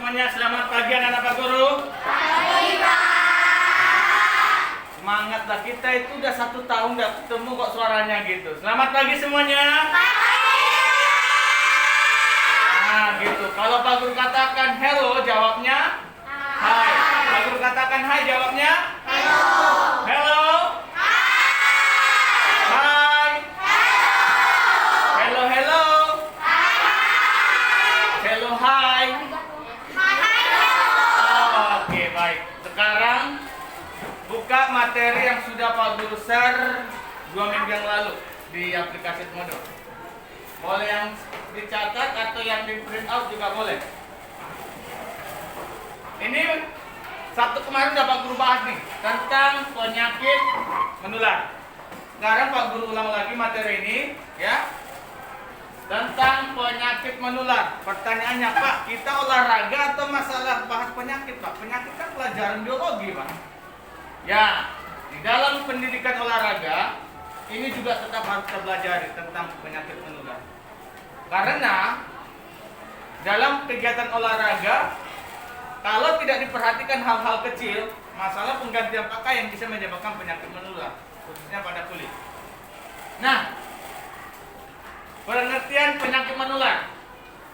semuanya, selamat pagi anak-anak Pak Guru. Pagi, Pak. Semangat lah, kita itu udah 1 tahun nggak ketemu kok suaranya gitu. Selamat pagi semuanya. Nah gitu, kalau Pak Guru katakan hello jawabnya hai. Pak Guru katakan hai jawabnya Hello. hello. Hai. Hello hello. Hello hai. Oke baik. Sekarang buka materi yang sudah Pak Guru share 2 minggu yang lalu di aplikasi Modo. Boleh yang dicatat atau yang di print out juga boleh. Ini Sabtu kemarin udah Pak Guru bahas nih tentang penyakit menular. Sekarang Pak Guru ulang lagi materi ini ya. Tentang penyakit menular. Pertanyaannya Pak, kita olahraga atau masalah bahas penyakit Pak? Penyakit kan pelajaran biologi Pak. Ya, di dalam pendidikan olahraga ini juga tetap harus kita pelajari tentang penyakit menular. Karena dalam kegiatan olahraga kalau tidak diperhatikan hal-hal kecil, masalah penggantian pakaian bisa menyebabkan penyakit menular, khususnya pada kulit. Nah, pengertian penyakit menular.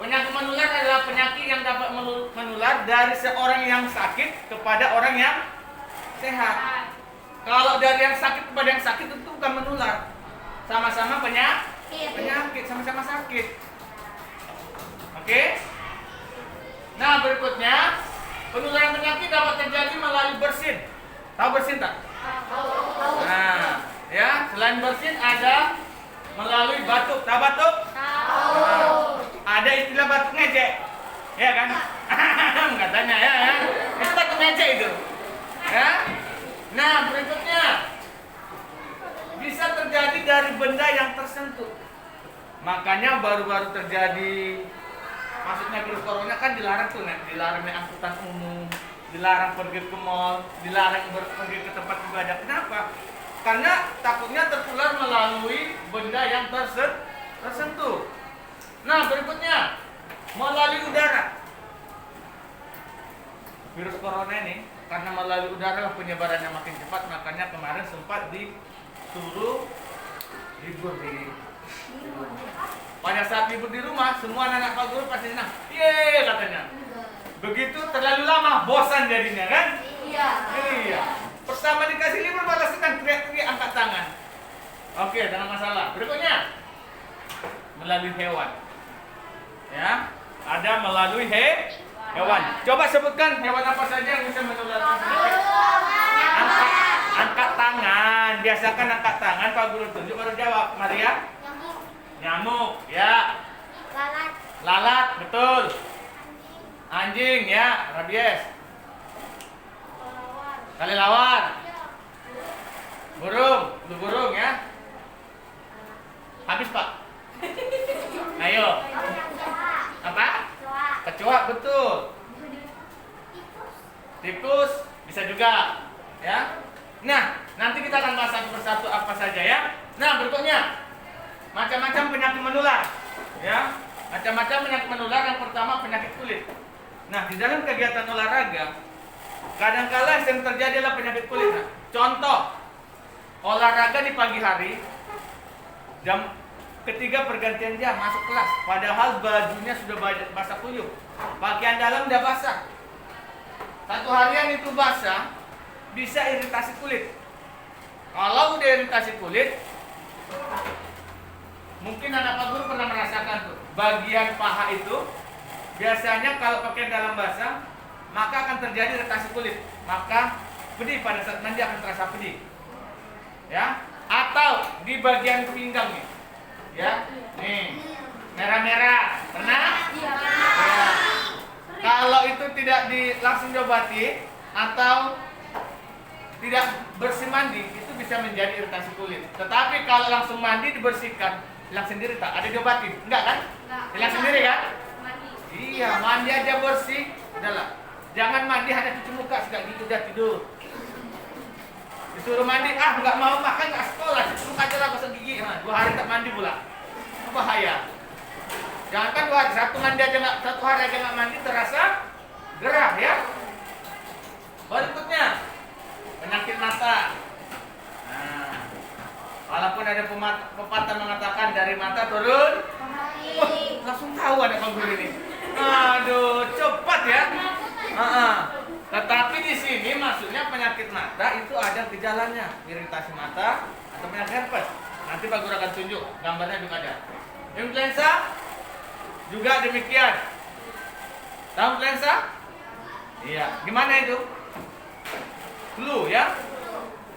Penyakit menular adalah penyakit yang dapat menular dari seorang yang sakit kepada orang yang sehat. Kalau dari yang sakit kepada yang sakit itu bukan menular. Sama-sama penyakit, sama-sama sakit. Oke? Nah, berikutnya, penularan penyakit dapat terjadi melalui bersin. Tahu bersin tak? Nah, ya, selain bersin ada melalui batuk. Tahu batuk? Nah, ada istilah batuk ngejek. Ya kan? Katanya ya. Itu batuk ngejek itu. Ya. Nah, berikutnya bisa terjadi dari benda yang tersentuh. Makanya baru-baru terjadi, maksudnya virus corona kan dilarang tuh, dilarang naik angkutan umum, dilarang pergi ke mall, dilarang pergi ke tempat ibadah. Kenapa? Karena takutnya tertular melalui benda yang tersentuh. Nah, berikutnya melalui udara. Virus corona ini karena melalui udara penyebarannya makin cepat, makanya kemarin sempat disuruh libur di rumah. Pada saat libur di rumah, semua anak-anak Pak Guru pasti senang. Yeay katanya. Begitu terlalu lama, bosan jadinya kan? Iya. Pertama dikasih libur malah senang, teriak-teriak angkat tangan. Oke, jangan masalah. Berikutnya melalui hewan. Ya, ada melalui hewan. Coba sebutkan hewan apa saja yang bisa menularkan penyakit. Angkat tangan. Biasakan angkat tangan, Pak Guru tunjuk baru jawab. Maria? Nyamuk, ya. Lalat, betul. Anjing, ya. Rabies. Kelelawar. Burung, ya. Habis, Pak. Ayo. Apa? Kecoa, betul. Tikus bisa juga, ya. Nah, nanti kita akan bahas satu persatu apa saja ya. Nah, berikutnya macam-macam penyakit menular, ya. Macam-macam penyakit menular. Yang pertama penyakit kulit. Nah, di dalam kegiatan olahraga kadang-kala yang terjadi adalah penyakit kulit. Nah, contoh olahraga di pagi hari jam ketiga pergantian jam masuk kelas, padahal bajunya sudah basah kuyup, pakaian dalam udah basah. 1 harian itu basah, bisa iritasi kulit. Kalau udah iritasi kulit, mungkin anak Pak Guru pernah merasakan tuh, bagian paha itu biasanya kalau pakaian dalam basah, maka akan terjadi iritasi kulit. Maka pedih, pada saat mandi akan terasa pedih. Ya, atau di bagian pinggang nih. Ya, nih merah-merah, pernah? Iya. Ya. Kalau itu tidak langsung diobati atau tidak bersih mandi, itu bisa menjadi iritasi kulit. Tetapi kalau langsung mandi dibersihkan, hilang sendiri tak? Ada diobatin? Enggak kan? Hilang sendiri kan? Iya, mandi aja bersih, udahlah. Jangan mandi hanya cuci muka, sudah gitu udah tidur. Disuruh mandi, nggak mau makan, nggak sekolah, cuci muka aja lah, gosok gigi. 2 hari tak mandi pula. Bahaya. Jangan kan 2 hari, 1 hari aja nggak mandi terasa penyakit herpes. Nanti Pak Guru akan tunjuk, gambarnya juga ada. Influenza juga demikian. Tahu influenza? Iya. Gimana itu? Flu ya.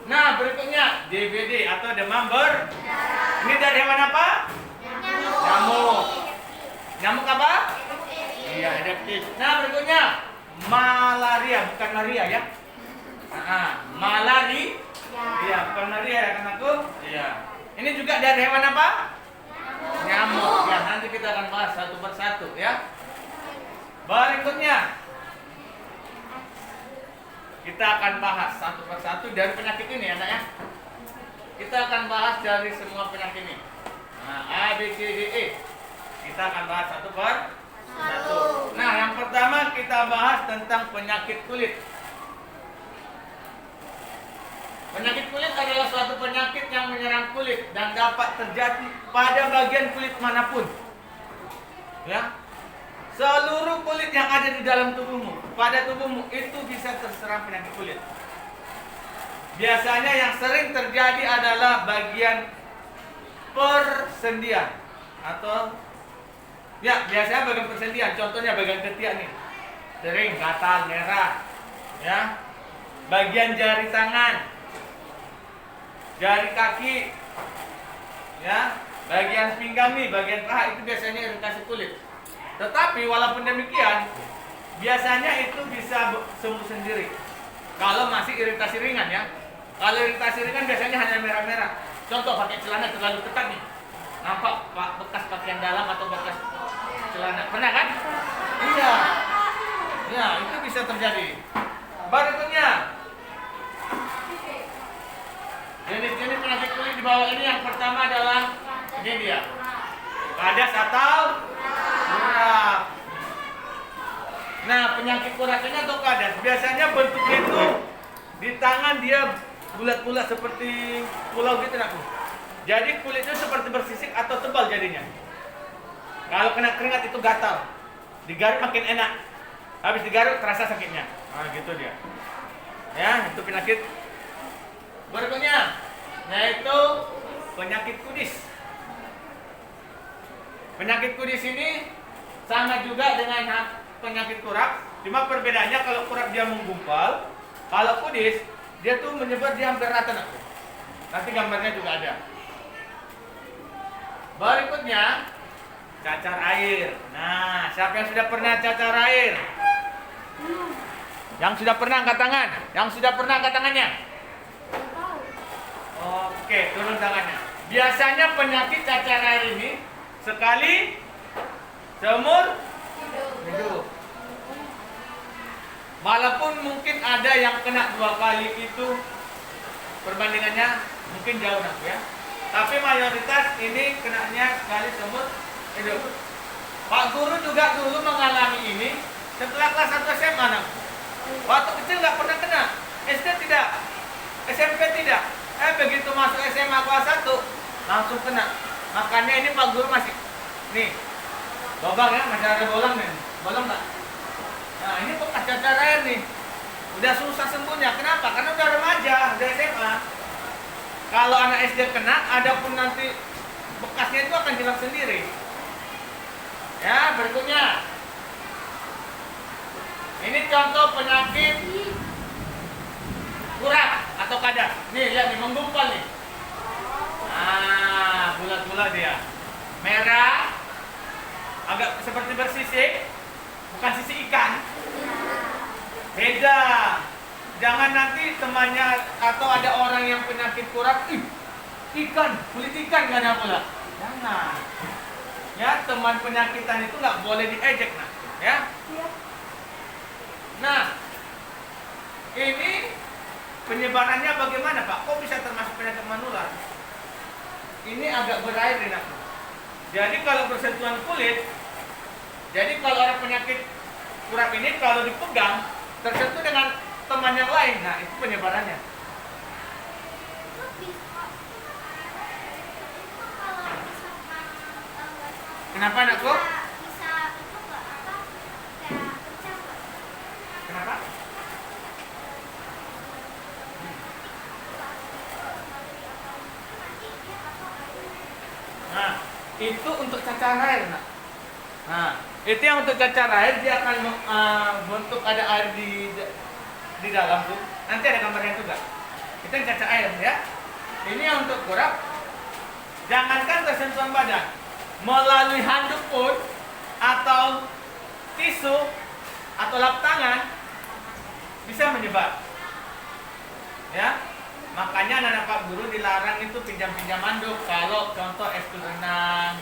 Nah, berikutnya DBD atau demam berdarah. Ini dari hewan apa? Nyamuk. Nyamuk apa? Iya, adaptif. Nah, berikutnya malaria, bukan Maria ya. Malari. Iya, bukan Maria ya kan aku? Iya. Ini juga dari hewan apa? Nyamuk. Ya, nanti kita akan bahas satu persatu ya. Berikutnya kita akan bahas satu persatu dari penyakit ini anak ya. Kita akan bahas dari semua penyakit ini. Nah, A, B, C, D, E. Kita akan bahas satu persatu. Nah, yang pertama kita bahas tentang penyakit kulit. Penyakit kulit adalah suatu penyakit yang menyerang kulit dan dapat terjadi pada bagian kulit manapun. Ya. Seluruh kulit yang ada di dalam tubuhmu, pada tubuhmu itu bisa terserang penyakit kulit. Biasanya yang sering terjadi adalah bagian persendian atau ya biasanya bagian persendian. Contohnya bagian ketiak nih, sering gatal merah, ya. Bagian jari tangan, jari kaki, ya. Bagian pinggang nih, bagian paha itu biasanya iritasi kulit. Tetapi walaupun demikian, biasanya itu bisa sembuh sendiri. Kalau masih iritasi ringan ya. Kalau iritasi ringan biasanya hanya merah-merah. Contoh pakai celana terlalu ketat nih. Nampak bekas pakaian dalam atau bekas celana. Pernah kan? Iya. Ya, itu bisa terjadi. Berikutnya. Jenis-jenis penyakit kulit di bawah ini yang pertama adalah ini dia. Kadas atau kurap. Nah, penyakit kurap ini atau kadas biasanya bentuknya itu di tangan dia bulat-bulat seperti pulau gitu nak. Jadi kulitnya seperti bersisik atau tebal jadinya. Kalau kena keringat itu gatal. Digaruk makin enak. Habis digaruk terasa sakitnya. Nah, gitu dia. Ya, itu penyakit. Berikutnya yaitu penyakit kudis. Penyakit kudis ini sama juga dengan penyakit kurap, cuma perbedaannya kalau kurap dia menggumpal, kalau kudis dia tuh menyebar di hampir rata nanti. Nanti gambarnya juga ada. Berikutnya cacar air. Nah, siapa yang sudah pernah cacar air? Yang sudah pernah angkat tangan. Yang sudah pernah angkat tangannya. Oke, turun tangannya. Biasanya penyakit cacar air ini sekali seumur hidup. Walaupun mungkin ada yang kena 2 kali itu perbandingannya mungkin jauh nak ya. Tapi mayoritas ini kenanya sekali seumur hidup. Pak Guru juga dulu mengalami ini setelah kelas 1 SMA nak. Waktu kecil nggak pernah kena, SD tidak, SMP tidak. Begitu masuk SMA kelas 1 langsung kena. Makanya ini Pak Guru masih nih lubang ya, masih ada bolong nih. Bolong nggak? Nah, ini bekas cacar air nih. Udah susah sembuhnya. Kenapa? Karena udah remaja, udah SMA. Kalau anak SD kena, ada pun nanti bekasnya itu akan hilang sendiri. Ya, berikutnya. Ini contoh penyakit kurap atau kadas. Nih, lihat nih, menggumpal nih. Ah, bulat-bulat dia. Merah, agak seperti bersisik, bukan sisik ikan. Beda. Jangan nanti temannya atau ada orang yang penyakit kurap, ikan, kulit ikan gak ada pula. Jangan. Ya, teman penyakitan itu nggak boleh diejek nak. Ya. Nah, ini penyebarannya bagaimana Pak? Kok bisa termasuk penyakit menular? Ini agak berair nih nak. Jadi kalau bersentuhan kulit, jadi kalau orang penyakit kurap ini kalau dipegang tersentuh dengan teman yang lain, nah itu penyebarannya. Kenapa anakku? Kenapa? itu untuk cacar air, nak. Nah, itu yang untuk cacar air, dia akan bentuk ada air di dalam tuh. Nanti ada gambarnya juga. Itu yang cacar air ya. Ini yang untuk kurap. Jangankan tersentuhan badan, melalui handuk pun atau tisu atau lap tangan bisa menyebar. Ya, makanya anak-anak Pak Guru dilarang itu pinjam-pinjam handuk. Kalau contoh ekskul renang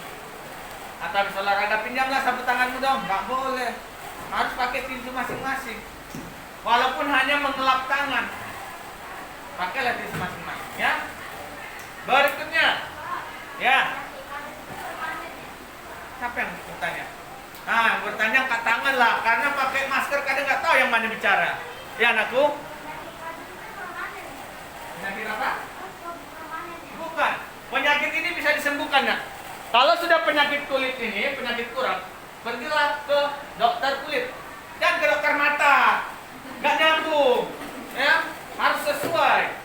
atau habis olahraga, pinjamlah sapu tanganmu dong. Nggak boleh, harus pakai tisu masing-masing. Walaupun hanya mengelap tangan, pakailah tisu masing-masing ya. Berikutnya ya, siapa yang bertanya? Nah, bertanya angkat tangan lah, karena pakai masker kadang nggak tahu yang mana bicara. Ya anakku. Penyakit apa? Bukan. Penyakit ini bisa disembuhkan ya. Kalau sudah penyakit kulit ini, penyakit kurap, pergilah ke dokter kulit dan ke dokter mata. Nggak nyambung, ya. Harus sesuai.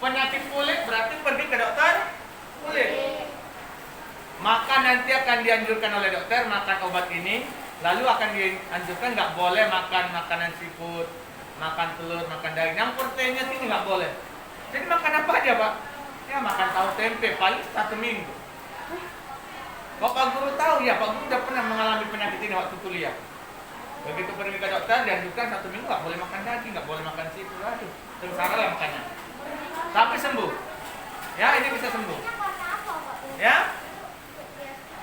Penyakit kulit berarti pergi ke dokter kulit. Maka nanti akan dianjurkan oleh dokter makan obat ini, lalu akan dianjurkan nggak boleh makan makanan seafood, makan telur, makan daging yang proteinnya tinggi nggak boleh. Jadi makan apa aja Pak? Ya makan tahu tempe paling 1 minggu. Kok Pak Guru tahu ya? Pak Guru udah pernah mengalami penyakit ini waktu kuliah. Begitu pergi ke dokter dianjurkan 1 minggu nggak boleh makan daging, nggak boleh makan seafood. Aduh, sengsara lah makannya. Tapi sembuh. Ya ini bisa sembuh. Ya.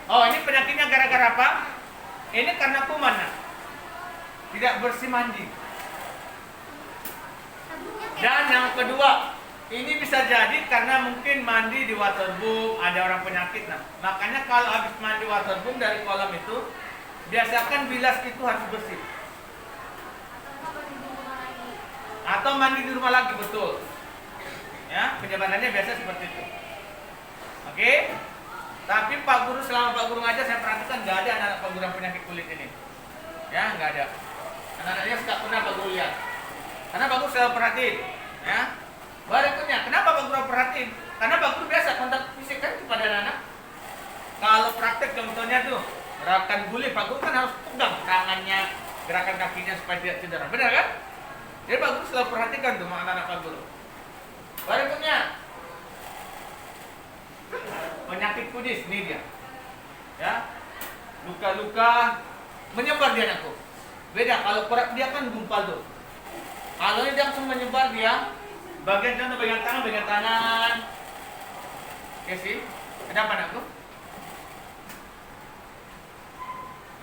Oh ini penyakitnya gara-gara apa? Ini karena kuman. Tidak bersih mandi. Dan yang kedua, ini bisa jadi karena mungkin mandi di waterboom, ada orang penyakit. Nah, makanya kalau habis mandi waterboom dari kolam itu, biasakan bilas itu harus bersih. Atau mandi di rumah lagi, betul. Ya, penyebarannya biasa seperti itu. Oke? Tapi Pak Guru, selama Pak Guru ngajar, saya perhatikan nggak ada anak-anak Pak Guru yang penyakit kulit ini. Ya, nggak ada. Anak-anaknya suka pernah Pak Guru lihat. Karena Pak Guru selalu perhatiin. Ya. Berikutnya, kenapa Pak Guru perhatiin? Karena Pak Guru biasa kontak fisik kan kepada anak-anak. Kalau praktek contohnya tuh, gerakan guli, Pak Guru kan harus pegang tangannya, gerakan kakinya supaya tidak cedera. Benar kan? Jadi Pak Guru selalu perhatikan tuh sama anak-anak Pak Guru. Berikutnya, penyakit kudis, ini dia. Ya. Luka-luka menyebar dia anakku. Beda, kalau kurap dia kan gumpal tuh. Kalau ini dia langsung menyebar dia. Bagian contoh bagian tangan. Oke sih. Ada apa anakku?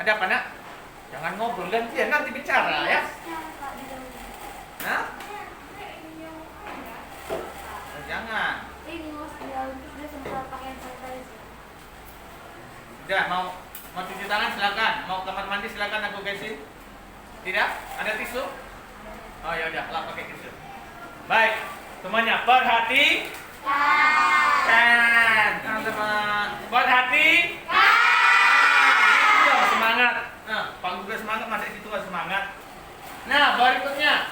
Ada apa nak? Jangan ngobrol gantian nanti bicara ya. Hah? Jangan. Sudah mau cuci tangan silakan. Mau kamar mandi silakan aku kasih. Tidak? Ada tisu? Oh ya udah, lah pakai tisu. Baik, semuanya perhatikan. Teman-teman, perhatikan. Semangat. Nah, Pak Guru semangat, masa itu kan semangat. Nah, berikutnya.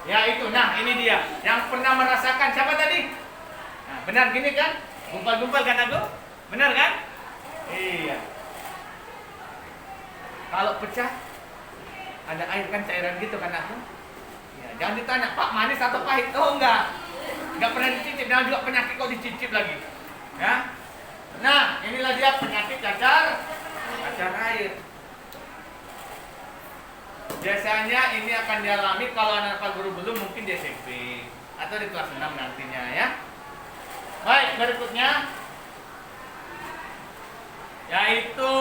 Ya itu, nah ini dia. Yang pernah merasakan siapa tadi? Nah, benar gini kan? Gumpal-gumpal kan aku? Benar kan? Iya. Kalau pecah, ada air kan cairan gitu kan aku? Ya, jangan ditanya, Pak manis atau pahit? Oh enggak pernah dicicip, dan juga penyakit kok dicicip lagi. Ya. Nah, inilah dia penyakit cacar air. Biasanya ini akan dialami kalau anak Pak Guru belum, mungkin di SMP atau di kelas 6 nantinya ya. Baik, berikutnya yaitu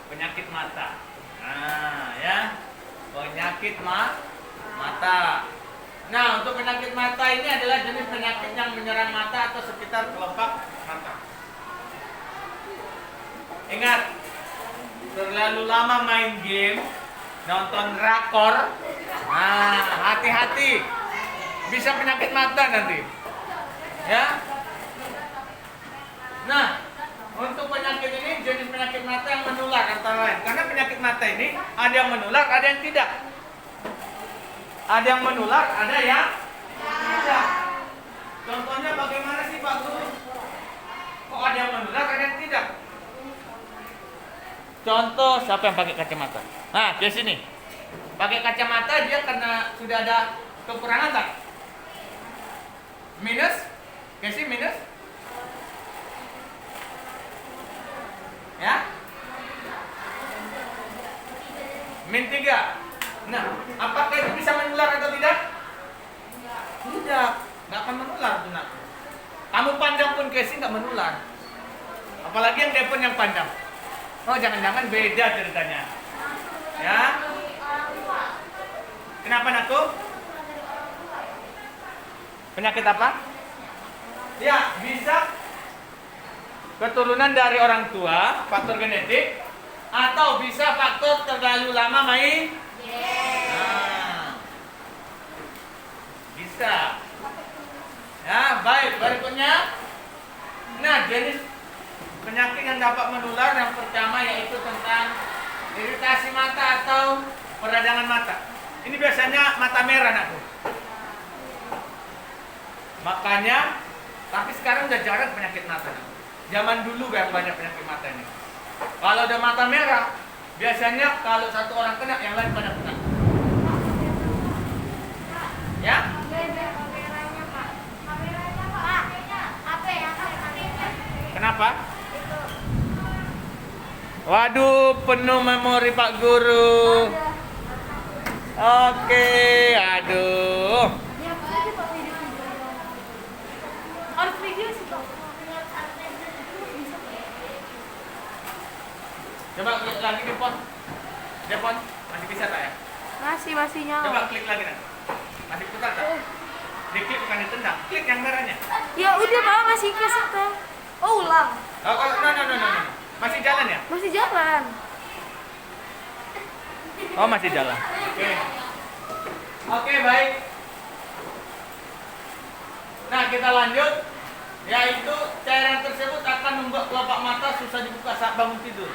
penyakit mata. Nah, ya. Penyakit mata. Nah, untuk penyakit mata ini adalah jenis penyakit yang menyerang mata atau sekitar kelopak mata. Ingat, terlalu lama main game, nonton drakor, nah hati-hati, bisa penyakit mata nanti. Ya. Nah, untuk penyakit ini jenis penyakit mata yang menular antara lain. Karena penyakit mata ini ada yang menular, ada yang tidak. Ada yang menular, ada yang tidak. Contohnya bagaimana sih Pak Guru? Kok ada yang menular, ada yang tidak. Contoh siapa yang pakai kacamata? Nah, di sini. Pakai kacamata dia karena sudah ada kekurangan tak? Minus? Kasih minus? Ya? Min 3. Nah, apakah itu bisa menular atau tidak? Tidak, nggak akan menular tuh nak. Kamu pandang pun casing nggak menular. Apalagi yang telepon yang pandang. Oh, jangan-jangan beda ceritanya. Ya? Kenapa nakku? Penyakit apa? Ya, bisa keturunan dari orang tua, faktor genetik, atau bisa faktor terlalu lama main. Nah, bisa. Ya, baik. Berikutnya. Nah, jenis penyakit yang dapat menular yang pertama yaitu tentang iritasi mata atau peradangan mata. Ini biasanya mata merah nakku. Makanya, tapi sekarang udah jarang penyakit mata. Zaman dulu yang banyak penyakit mata ini. Kalau udah mata merah, biasanya kalau satu orang kena, yang lain pada kena. Ya? Kenapa? Waduh, penuh memori Pak Guru. Oke, aduh. Coba klik lagi di pon. Depon, masih bisa tak ya? Masih nyala. Coba klik lagi nanti. Masih putar tak? Diklik bukan ditendang, klik yang merahnya. Ya udah Pak, masih kesetnya. Oh, ulang. Oh, no. Masih jalan ya? Masih jalan. Oh, masih jalan. Oke. Oke, baik. Nah, kita lanjut. Yaitu cairan tersebut akan membuat kelopak mata susah dibuka saat bangun tidur.